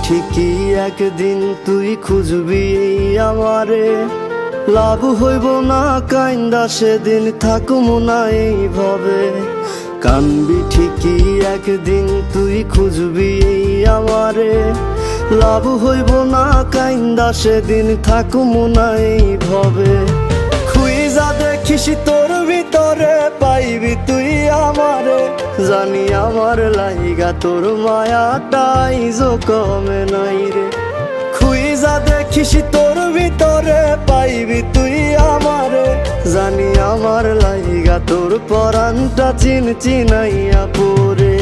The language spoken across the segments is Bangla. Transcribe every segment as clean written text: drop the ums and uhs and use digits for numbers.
ঠিকই একদিন তুই খুঁজবি আমারে, লাভ হইব না কাইন্দা সেদিন থাকুম না এইভাবে। কানবি ঠিকই একদিন তুই খুঁজবি আমারে, লাভ হইব না কাইন্দা সেদিন থাকুম না এইভাবে। খুইজা দেখিস তোর ভিতরে পাইবি তুই আমারে, জানি আমার লাইগা তোর মায়াটাই যো কমে নাই রে। খুইজা দেখিস তোর ভিতরে পাইবি তুই আমারে, জানি আমার লাইগা তোর পরানটা চিনাইয়া পড়ে।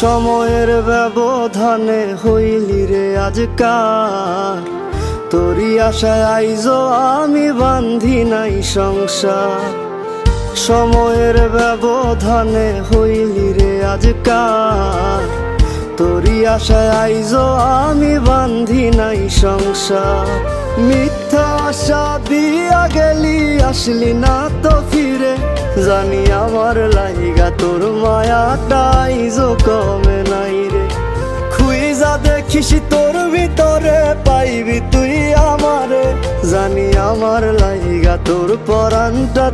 সময়ের ব্যবধানে হইলি রে আজকার, তোরি আশায় আইজো আমি বান্ধি নাই সংসার। সময়ের ব্যবধানে হইলি রে আজকার, তোরি আশায় আইজো আমি বান্ধি নাই সংসার। মিথ্যা আশা দিয়া গেলি আসলি না তো ফিরে, জানি আমার লাইগা তোর মায়াটাই যো কমে নাই রে। খুইজা দেখিস তোর ভিতরে পাইবি তুই আমারে, জানি আমার লাইগা তোর পরানটা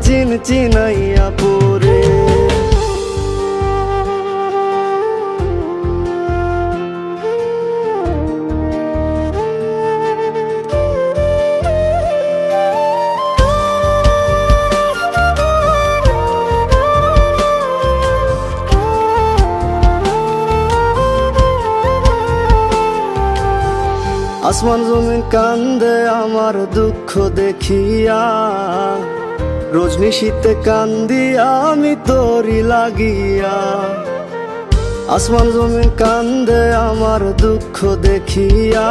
চিনাইয়া পড়ে। আসমান জমিন কান্দে আমার দুঃখ দেখিয়া, রজনী শীতে কান্দি আমি তোরি লাগিয়া। আসমান জমিন কান্দে আমার দুঃখ দেখিয়া,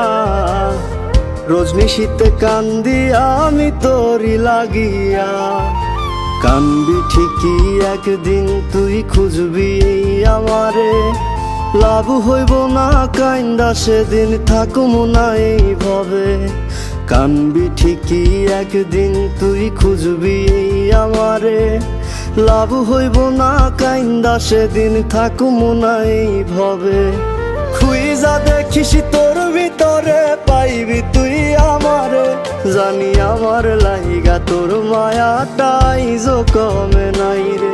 রজনী শীতে কান্দি আমি তোরি লাগিয়া। কানবি ঠিকই একদিন তুই খুঁজবি আমারে, লাভ হইব না কাইন্দা সেদিন থাকুম না এইভাবে। কানবি ঠিকই একদিন তুই খুঁজবি আমারে, লাভ হইব না কাইন্দা সেদিন থাকুম না এইভাবে। খুইজা দেখিস তোর ভিতরে পাইবি তুই আমারে, জানি আমার লাইগা তোর মায়াটাই যো কমে নাই রে।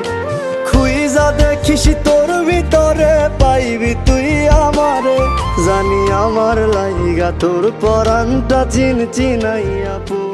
খুইজা দেখিস তোর ভিতরে পাইবি তুই আমারে, জানি আমার লাইগা তোর পরানটা চিনাইয়া পড়ে।